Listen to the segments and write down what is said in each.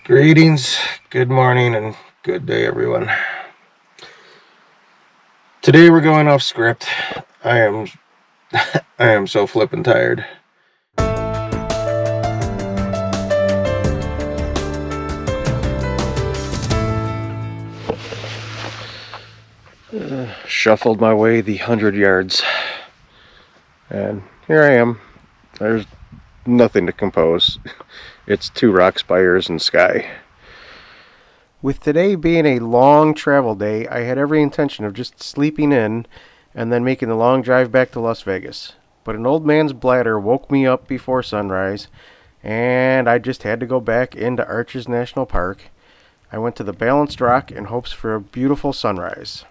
Greetings, good morning, and good day, everyone. Today we're going off script. I am so flippin' tired. Shuffled my way the 100 yards, and here I am. There's nothing to compose. It's 2 rock spires and sky. With today being a long travel day, I had every intention of just sleeping in and then making the long drive back to Las Vegas. But an old man's bladder woke me up before sunrise, and I just had to go back into Arches National Park. I went to the Balanced Rock in hopes for a beautiful sunrise.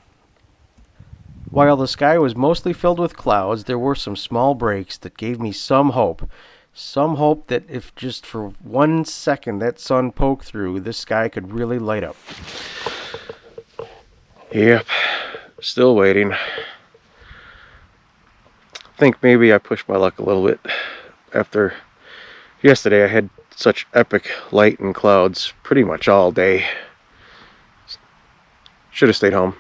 While the sky was mostly filled with clouds, there were some small breaks that gave me some hope. Some hope that if just for 1 second that sun poked through, this sky could really light up. Yep, still waiting. I think maybe I pushed my luck a little bit. After yesterday I had such epic light and clouds pretty much all day. Should have stayed home.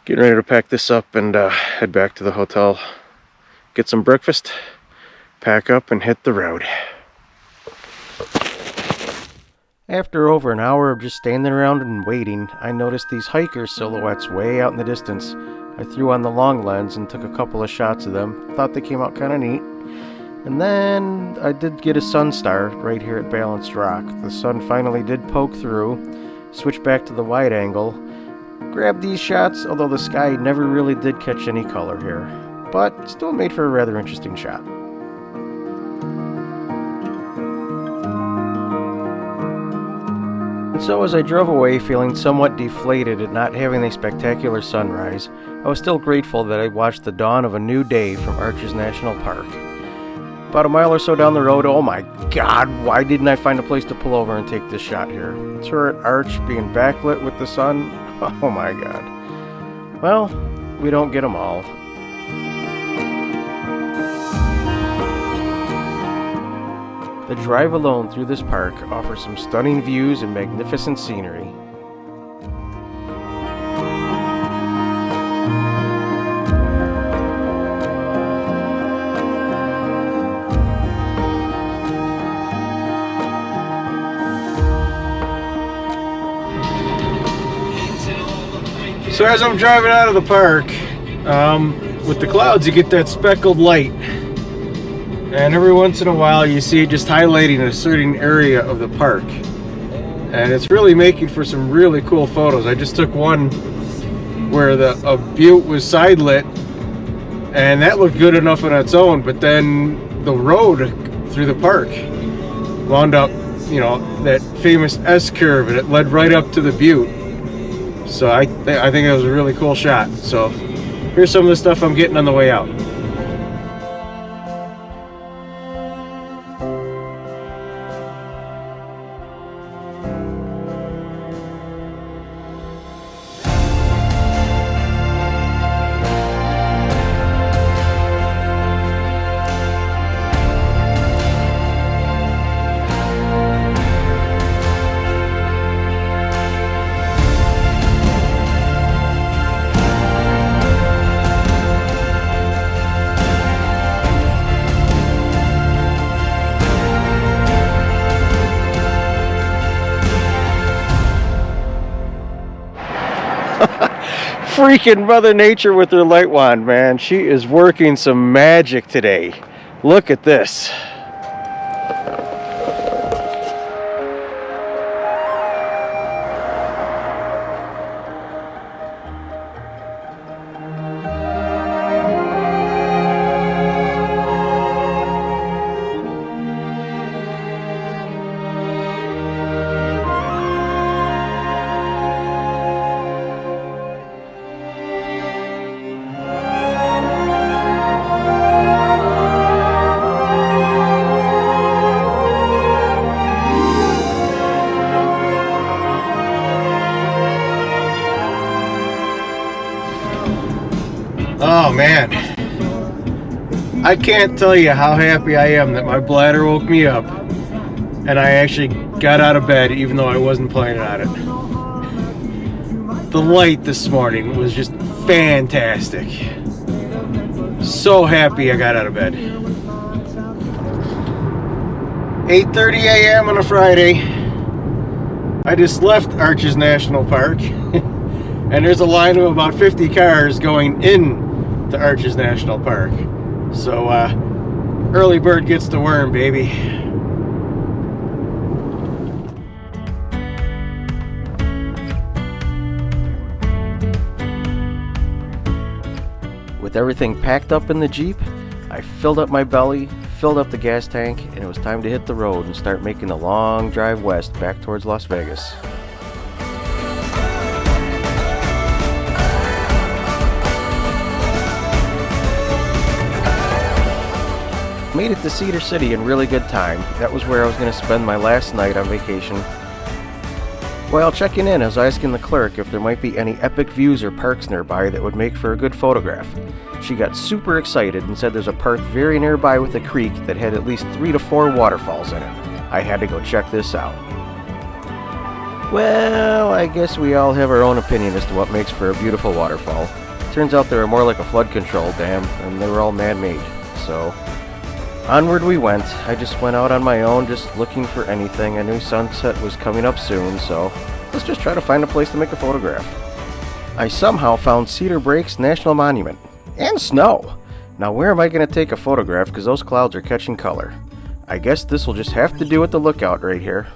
Getting ready to pack this up and head back to the hotel. Get some breakfast, pack up, and hit the road. After over an hour of just standing around and waiting, I noticed these hiker silhouettes way out in the distance. I threw on the long lens and took a couple of shots of them. Thought they came out kind of neat. And then I did get a sun star right here at Balanced Rock. The sun finally did poke through. Switched back to the wide angle. Grabbed these shots, although the sky never really did catch any color here. But still made for a rather interesting shot. And so as I drove away feeling somewhat deflated at not having a spectacular sunrise, I was still grateful that I watched the dawn of a new day from Arches National Park. About a mile or so down the road, oh my god, why didn't I find a place to pull over and take this shot here? Turret arch being backlit with the sun, oh my god. Well, we don't get them all. The drive alone through this park offers some stunning views and magnificent scenery. So as I'm driving out of the park, with the clouds you get that speckled light. And every once in a while you see it just highlighting a certain area of the park. And it's really making for some really cool photos. I just took one where a butte was side lit, and that looked good enough on its own, but then the road through the park wound up, that famous S-curve, and it led right up to the butte. So I think it was a really cool shot. So here's some of the stuff I'm getting on the way out. Freaking Mother Nature with her light wand, man. She is working some magic today. Look at this. I can't tell you how happy I am that my bladder woke me up and I actually got out of bed even though I wasn't planning on it. The light this morning was just fantastic. So happy I got out of bed. 8:30 a.m. on a Friday. I just left Arches National Park and there's a line of about 50 cars going in to Arches National Park. So early bird gets the worm, baby. With everything packed up in the Jeep, I filled up my belly, filled up the gas tank, and it was time to hit the road and start making the long drive west back towards Las Vegas. Made it to Cedar City in really good time. That was where I was going to spend my last night on vacation. While checking in, I was asking the clerk if there might be any epic views or parks nearby that would make for a good photograph. She got super excited and said there's a park very nearby with a creek that had at least 3 to 4 waterfalls in it. I had to go check this out. Well, I guess we all have our own opinion as to what makes for a beautiful waterfall. Turns out they were more like a flood control dam, and they were all man-made. So onward we went. I just went out on my own, just looking for anything. I knew sunset was coming up soon, so let's just try to find a place to make a photograph. I somehow found Cedar Breaks National Monument. And snow! Now where am I going to take a photograph because those clouds are catching color? I guess this will just have to do with the lookout right here.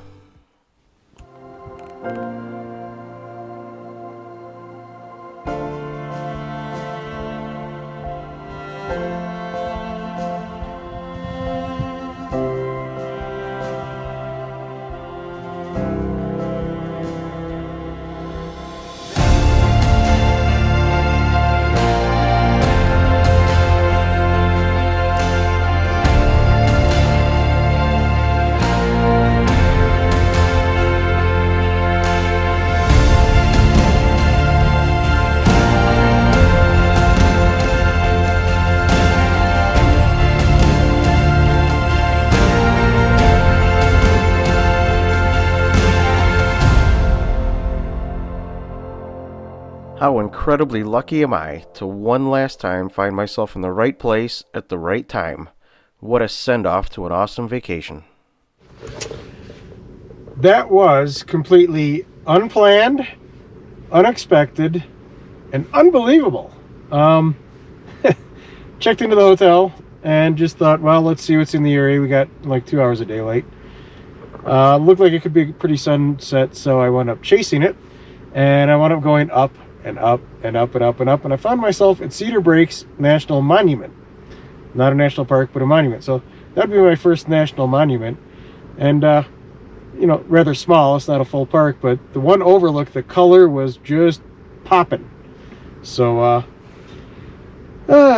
How incredibly lucky am I to one last time find myself in the right place at the right time. What a send-off to an awesome vacation. That was completely unplanned, unexpected, and unbelievable. Checked into the hotel and just thought, well, let's see what's in the area. We got like 2 hours of daylight. Looked like it could be a pretty sunset, so I wound up chasing it. And I wound up going up and up and up and up and up, and I found myself at Cedar Breaks National Monument. Not a national park, but a monument. So that'd be my first national monument. And you know, rather small. It's not a full park, but the one overlook, the color was just popping. So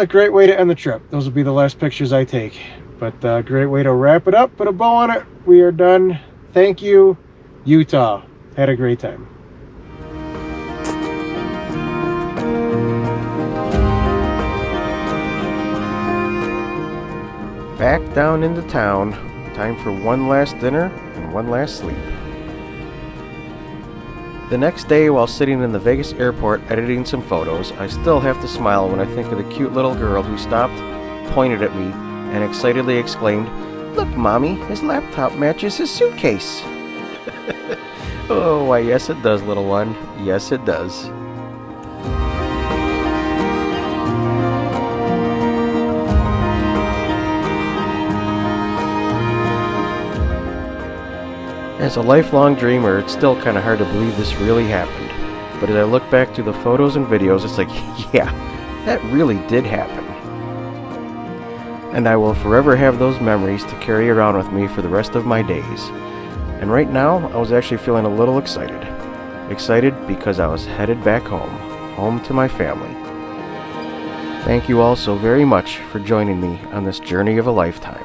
great way to end the trip. Those will be the last pictures I take. But great way to wrap it up. Put a bow on it. We are done. Thank you, Utah. Had a great time. Back down into town. Time for one last dinner and one last sleep. The next day, while sitting in the Vegas airport editing some photos, I still have to smile when I think of the cute little girl who stopped, pointed at me, and excitedly exclaimed, "Look, Mommy, his laptop matches his suitcase." Oh, why yes it does, little one. Yes it does. As a lifelong dreamer, it's still kind of hard to believe this really happened. But as I look back to the photos and videos, it's like, yeah, that really did happen. And I will forever have those memories to carry around with me for the rest of my days. And right now, I was actually feeling a little excited. Excited because I was headed back home to my family. Thank you all so very much for joining me on this journey of a lifetime.